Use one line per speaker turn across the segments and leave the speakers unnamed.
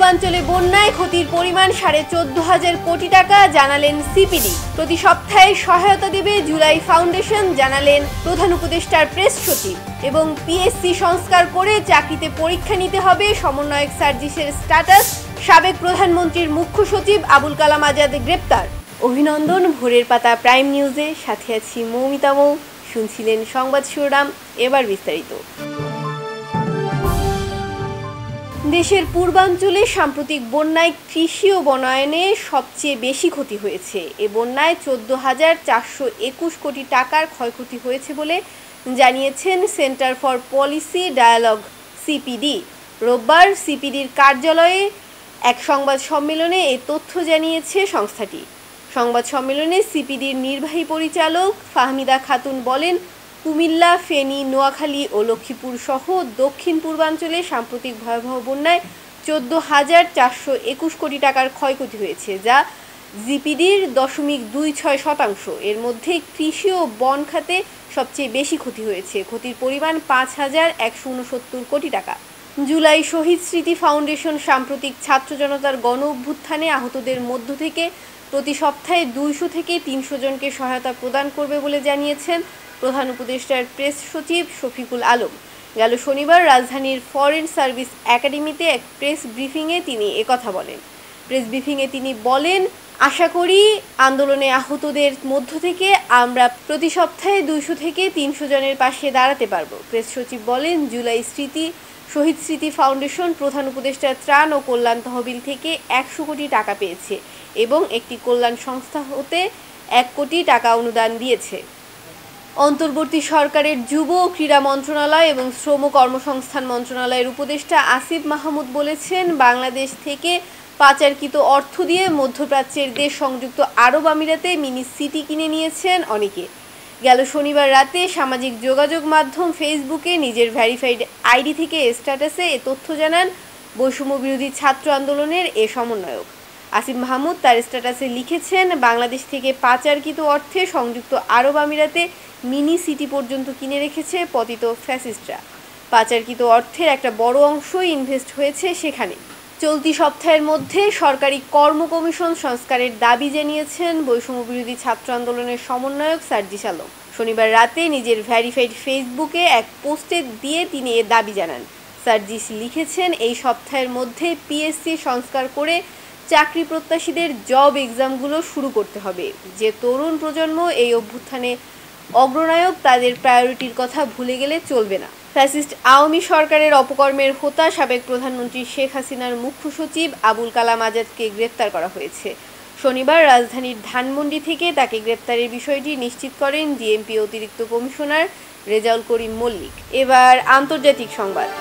পূর্বাঞ্চলে বন্যায় ক্ষতির পরিমাণ 14,500 কোটি টাকা, জানালেন সিপিডি। প্রতি সপ্তাহে সহায়তা দেবে জুলাই ফাউন্ডেশন, জানালেন প্রধান উপদেষ্টার প্রেস সচিব। এবং পিএসসি সংস্কার করে চাকরিতে পরীক্ষা নিতে হবে, সমন্বয়ক সার্জিসের স্ট্যাটাস। সাবেক প্রধানমন্ত্রীর মুখ্য সচিব আবুল কালাম আজাদ গ্রেপ্তার। অভিনন্দন ভোরের পাতা প্রাইম নিউজে, সাথে আছি মৌমিতা মৌ। শুনছিলেন সংবাদ শিরোনাম, এবার বিস্তারিত। দেশের পূর্বাঞ্চলে সাম্প্রতিক বন্যায় কৃষি ও বনায়নে সবচেয়ে বেশি ক্ষতি হয়েছে। এ বন্যায় 14,421 কোটি টাকার ক্ষয়ক্ষতি হয়েছে বলে জানিয়েছেন centre for policy dialogue CPD. রোববার সিপিডির কার্যালয়ে এক সংবাদ সম্মেলনে এ তথ্য জানিয়েছে সংস্থাটি। সংবাদ সম্মেলনে সিপিডির নির্বাহী পরিচালক ফাহমিদা খাতুন বলেন, কুমিল্লা, ফেনী, নোয়াখালী ও লক্ষ্মীপুর সহ দক্ষিণ পূর্বাঞ্চলে সাম্প্রতিক ভয়াবহ বন্যায় 14,421 কোটি টাকার ক্ষয়ক্ষতি হয়েছে, যা জিপিডির 0.26%। এর মধ্যে কৃষি ও বন খাতে সবচেয়ে বেশি ক্ষতি হয়েছে। ক্ষতির পরিমাণ 5,169 কোটি টাকা। জুলাই শহীদ স্মৃতি ফাউন্ডেশন সাম্প্রতিক ছাত্র জনতার গণ অভ্যুত্থানে আহতদের মধ্য থেকে প্রতি সপ্তাহে 200 থেকে 300 জনকে সহায়তা প্রদান করবে বলে জানিয়েছেন প্রধান উপদেষ্টার প্রেস সচিব শফিকুল আলম। গেল শনিবার রাজধানীর ফরেন সার্ভিস একাডেমিতে এক প্রেস ব্রিফিংয়ে তিনি একথা বলেন। প্রেস ব্রিফিংয়ে তিনি বলেন, আশা করি আন্দোলনে আহতদের মধ্য থেকে আমরা প্রতি সপ্তাহে 200 থেকে 300 জনের পাশে দাঁড়াতে পারব। প্রেস সচিব বলেন, জুলাই শহীদ স্মৃতি ফাউন্ডেশন প্রধান উপদেষ্টার ত্রাণ ও কল্যাণ তহবিল থেকে 100 কোটি টাকা পেয়েছে এবং একটি কল্যাণ সংস্থা হতে 1 কোটি টাকা অনুদান দিয়েছে। অন্তর্বর্তী সরকারের যুব ও ক্রীড়া মন্ত্রণালয় এবং শ্রম কর্মসংস্থান মন্ত্রণালয়ের উপদেষ্টা আসিফ মাহমুদ বলেছেন, বাংলাদেশ থেকে পাচারকৃত অর্থ দিয়ে মধ্যপ্রাচ্যের দেশ সংযুক্ত আরব আমিরাতে মিনি সিটি কিনে নিয়েছেন অনেকে। গেল শনিবার রাতে সামাজিক যোগাযোগ মাধ্যম ফেসবুকে নিজের ভেরিফাইড আইডি থেকে স্ট্যাটাসে এ তথ্য জানান বৈষম্য বিরোধী ছাত্র আন্দোলনের এ সমন্বয়ক। আসিফ মাহমুদ তার স্ট্যাটাসে লিখেছেন, বাংলাদেশ থেকে পাচারকৃত অর্থে সংযুক্ত আরব আমিরাতে মিনি সিটি পর্যন্ত কিনে রেখেছে পতিত ফ্যাসিস্টরা। পাচারকৃত অর্থের একটা বড় অংশই ইনভেস্ট হয়েছে সেখানে। চলতি সপ্তাহের মধ্যে সরকারি কর্ম কমিশন সংস্কারের দাবি জানিয়েছেন বৈষম্য বিরোধী ছাত্র আন্দোলনের সমন্বয়ক সার্জিস আলম। শনিবার রাতে নিজের ভেরিফাইড ফেসবুকে এক পোস্টে দিয়ে তিনি এ দাবি জানান। সার্জিস লিখেছেন, এই সপ্তাহের মধ্যে পিএসসি সংস্কার করে চাকরি প্রত্যাশীদের জব এক্সামগুলো শুরু করতে হবে। যে তরুণ প্রজন্ম এই অভ্যুত্থানে অগ্রনায়ক, তাদের প্রায়োরিটির কথা ভুলে গেলে চলবে না। ফ্যাসিস্ট আওয়ামী সরকারের অপকর্মের হোতা সাবেক প্রধানমন্ত্রী শেখ হাসিনার মুখ্য সচিব আবুল কালাম আজাদকে গ্রেপ্তার করা হয়েছে। শনিবার রাজধানীর ধানমন্ডি থেকে তাকে গ্রেপ্তারের বিষয়টি নিশ্চিত করেন ডিএমপি অতিরিক্ত কমিশনার রেজাউল করিম মল্লিক। এবার আন্তর্জাতিক সংবাদ।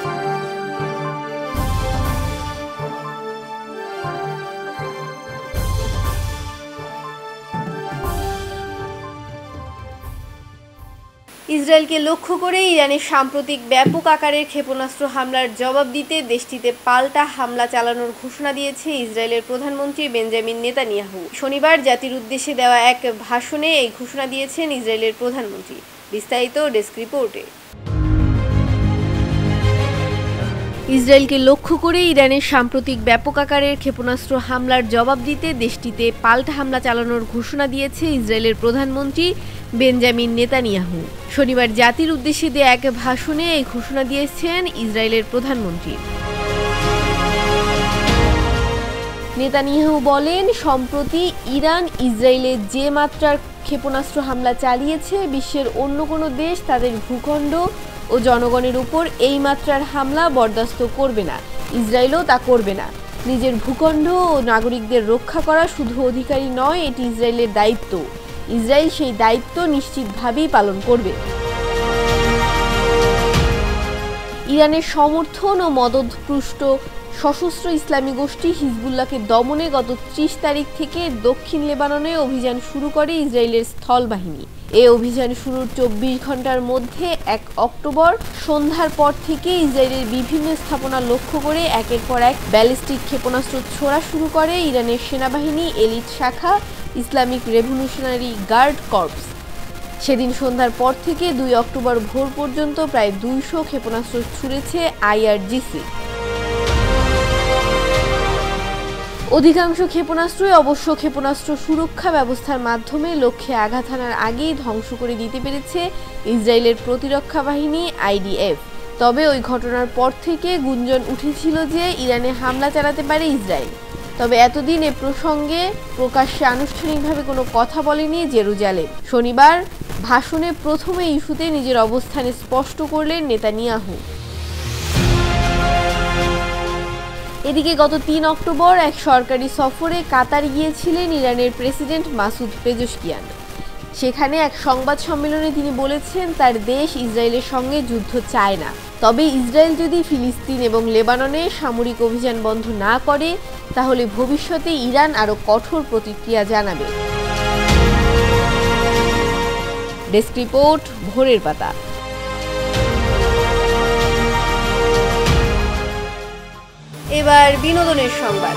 ইসরায়েলকে লক্ষ্য করে ইরানের সাম্প্রতিক ব্যাপক আকারের ক্ষেপণাস্ত্র হামলার জবাব দিতে দেশটিতে পাল্টা হামলা চালানোর ঘোষণা দিয়েছে ইসরায়েলের প্রধানমন্ত্রী বেঞ্জামিন নেতানিয়াহু। শনিবার জাতির উদ্দেশ্যে দেওয়া এক ভাষণে এই ঘোষণা দিয়েছেন ইসরায়েলের প্রধানমন্ত্রী। বিস্তারিত ডেস্ক রিপোর্টে। ইসরায়েলকে লক্ষ্য করে ইরানের সাম্প্রতিক ব্যাপক আকারের ক্ষেপণাস্ত্র হামলার জবাব দিতে দেশটিতে পাল্টা হামলা চালানোর ঘোষণা দিয়েছে ইসরায়েলের প্রধানমন্ত্রী বেঞ্জামিন নেতানিয়াহু। শনিবার জাতির উদ্দেশ্যে দেয়া এক ভাষণে এই ঘোষণা দিয়েছেন ইসরায়েলের প্রধানমন্ত্রী। নেতানিয়াহু বলেন, সম্প্রতি ইরান ইসরায়েলে যে মাত্রার ক্ষেপণাস্ত্র হামলা চালিয়েছে, বিশ্বের অন্য কোনো দেশ তাদের ভূখণ্ড ও জনগণের উপর এই মাত্রার হামলা বরদাস্ত করবে না। ইসরায়েলও তা করবে না। নিজের ভূখণ্ড ও নাগরিকদের রক্ষা করা শুধু অধিকারী নয়, এটি ইসরায়েলের দায়িত্ব। ইসরায়েল সেই দায়িত্ব নিশ্চিতভাবেই পালন করবে। ইরানের সমর্থন ও মদদপুষ্ট সশস্ত্র ইসলামী গোষ্ঠী হিজবুল্লাহকে দমনে গত 30 তারিখ থেকে দক্ষিণ লেবাননে অভিযান শুরু করে ইসরায়েলের স্থল বাহিনী। এই অভিযান শুরুর 24 ঘন্টার মধ্যে 1 অক্টোবর সন্ধ্যার পর থেকে ইসরায়েলের বিভিন্ন স্থাপনা লক্ষ্য করে একের পর এক ব্যালিস্টিক ক্ষেপণাস্ত্র ছোড়া শুরু করে ইরানের সেনাবাহিনী এলিট শাখা ইসলামিক রেভলিউশনারি গার্ড কর্পস। সেদিন সন্ধ্যার পর থেকে 2 অক্টোবর ভোর পর্যন্ত প্রায় 200 ক্ষেপণাস্ত্র ছুড়েছে আইআরজিসি। অধিকাংশ ক্ষেপণাস্ত্রই অবশ্য ক্ষেপণাস্ত্র সুরক্ষা ব্যবস্থার মাধ্যমে লক্ষ্যে আঘাত হানার আগেই ধ্বংস করে দিতে পেরেছে ইসরায়েলের প্রতিরক্ষা বাহিনী IDF। তবে ওই ঘটনার পর থেকে গুঞ্জন উঠেছিল যে ইরানে হামলা চালাতে পারে ইসরায়েল। তবে এতদিন এ প্রসঙ্গে প্রকাশ্যে আনুষ্ঠানিকভাবে কোনো কথা বলেনি জেরুজালেম। শনিবার ভাষণে প্রথমে ইস্যুতে নিজের অবস্থান স্পষ্ট করলেন নেতানিয়াহু। এদিকে গত ৩ অক্টোবর এক সরকারি সফরে কাতার গিয়েছিলেন ইরানের প্রেসিডেন্ট মাসুদ পেজেশকিয়ান। সেখানে এক সংবাদ সম্মেলনে তিনি বলেছেন তার দেশ ইসরায়েলের সঙ্গে যুদ্ধ চায় না, তবে ইসরায়েল যদি ফিলিস্তিন এবং লেবাননে সামরিক অভিযান বন্ধ না করে তাহলে ভবিষ্যতে ইরান আরও কঠোর প্রতিক্রিয়া জানাবে। ডেস্ক রিপোর্ট, ভোরের পাতা। এবার বিনোদনের সংবাদ।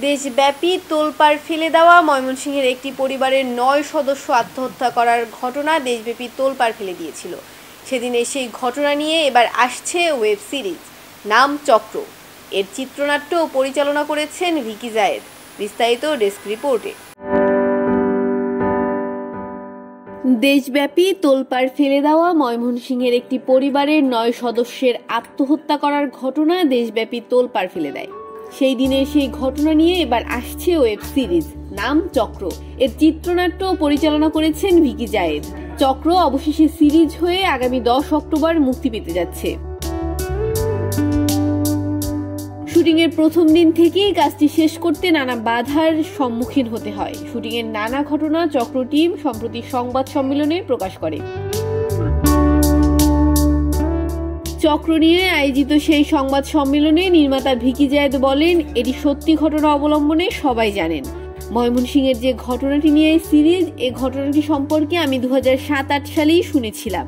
দেশব্যাপী তোলপাড় ফেলে দেওয়া ময়মনসিংহের একটি পরিবারের ৯ সদস্য আত্মহত্যা করার ঘটনা দেশব্যাপী তোলপাড় ফেলে দিয়েছিল। সেদিনের সেই ঘটনা নিয়ে এবার আসছে ওয়েব সিরিজ, নাম চক্র। এর চিত্রনাট্য পরিচালনা করেছেন ভিকি জায়েদ। বিস্তারিত ডেস্ক রিপোর্টে। দেশব্যাপী তোলপাড় ফেলে দেওয়া ময়মনসিংহের একটি পরিবারের ৯ সদস্যের আত্মহত্যা করার ঘটনা দেশব্যাপী তোলপাড় ফেলে দেয়। সেই দিনের সেই ঘটনা নিয়ে এবার আসছে ওয়েব সিরিজ, নাম চক্র। এর চিত্রনাট্য পরিচালনা করেছেন ভিকি জায়েদ। চক্র অবশেষে সিরিজ হয়ে আগামী ১০ অক্টোবর মুক্তি পেতে যাচ্ছে। শুটিং এর প্রথম দিন থেকেই কাজটি শেষ করতে নানা বাধার সম্মুখীন হতে হয়। শুটিং এর নানা ঘটনা চক্র টিম সম্প্রতি সংবাদ সম্মেলনে প্রকাশ করে। চক্র নিয়ে আয়োজিত সেই সংবাদ সম্মেলনে নির্মাতা ভিকি জায়েদ বলেন, এটি সত্যি ঘটনা অবলম্বনে সবাই জানেন। ময়মনসিংহের যে ঘটনাটি নিয়ে সিরিজ, এই ঘটনাটি সম্পর্কে আমি 2007-08 সালেই শুনেছিলাম।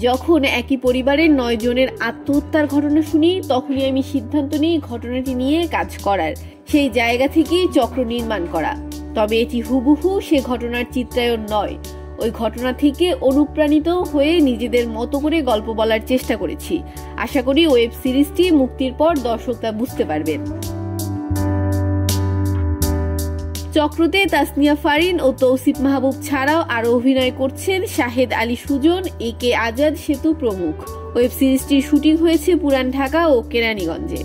যখন একই পরিবারের 9 জনের আত্মহত্যার ঘটনা শুনি তখনই আমি সিদ্ধান্ত নিই ঘটনাটি নিয়ে কাজ করার। সেই জায়গা থেকেই চক্র নির্মাণ করা। তবে এটি হুবহু সে ঘটনার চিত্রায়ন নয়। ওই ঘটনা থেকে অনুপ্রাণিত হয়ে নিজেদের মতো করে গল্প বলার চেষ্টা করেছি। আশা করি ওয়েব সিরিজটি মুক্তির পর দর্শক তা বুঝতে পারবেন। চক্রতে তাসনিয়া ফারিন ও তৌসিফ মাহবুব ছাড়াও আরো অভিনয় করছেন শাহেদ আলী সুজন, AK আজাদ সেতু প্রমুখ। ওয়েব সিরিজটির শুটিং হয়েছে পুরান ঢাকা ও কেরানীগঞ্জে।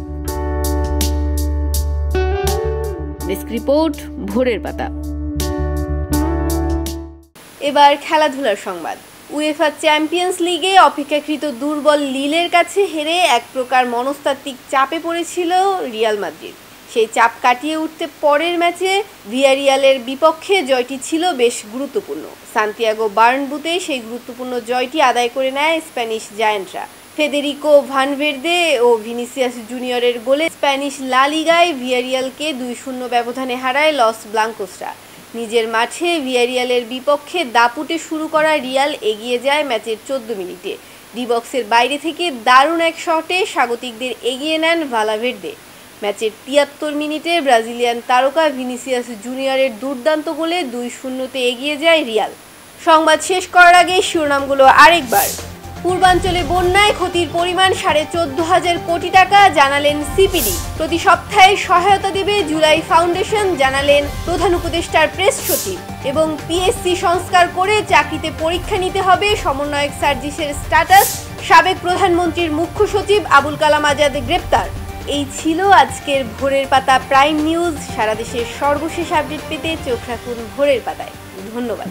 ডেস্ক রিপোর্ট, ভোরের পাতা। এবার খেলাধুলার সংবাদ। উয়েফা চ্যাম্পিয়ন্স লিগে অপেক্ষাকৃত দুর্বল লিলের কাছে হেরে এক প্রকার মনস্তাত্ত্বিক চাপে পড়েছিল রিয়াল মাদ্রিদ। সেই চাপ কাটিয়ে উঠতে পরের ম্যাচে ভিয়ারিয়ালের বিপক্ষে জয়টি ছিল বেশ গুরুত্বপূর্ণ। সান্তিয়াগো বার্নবুতে সেই গুরুত্বপূর্ণ জয়টি আদায় করে নেয় স্প্যানিশ জায়ান্টরা। ফেদেরিকো ভানভের্দে ও ভিনিসিয়াস জুনিয়রের গোলে স্প্যানিশ লা লিগায় ভিয়ারিয়ালকে 2-0 ব্যবধানে হারায় লস ব্লাঙ্কোসরা। নিজের মাঠে ভিয়ারিয়ালের বিপক্ষে দাপুটে শুরু করা রিয়াল এগিয়ে যায় ম্যাচের 14 মিনিটে। ডি বক্সের বাইরে থেকে দারুণ এক শটে স্বাগতিকদের এগিয়ে নেন ভালাভের্দে। ম্যাচের 73 মিনিটে ব্রাজিলিয়ান তারকা ভিনিসিয়াস জুনিয়রের দুর্দান্ত গোলে 2-0 এগিয়ে যায় রিয়াল। সংবাদ শেষ করার আগে শিরোনামগুলো আরেকবার। পূর্বাঞ্চলে বন্যায় ক্ষতির পরিমাণ 14,500 কোটি টাকা, জানালেন সিপিডি। প্রতি সপ্তাহে সহায়তা দেবে জুলাই ফাউন্ডেশন, জানালেন প্রধান উপদেষ্টার প্রেস সচিব। এবং পিএসসি সংস্কার করে চাকরিতে পরীক্ষা নিতে হবে, সমন্বয়ক সার্জিসের স্ট্যাটাস। সাবেক প্রধানমন্ত্রীর মুখ্য সচিব আবুল কালাম আজাদ গ্রেপ্তার। এই ছিল আজকের ভোরের পাতা প্রাইম নিউজ। সারা দেশের সর্বশেষ আপডেট পেতে চোখ রাখুন ভোরের পাতায়। ধন্যবাদ।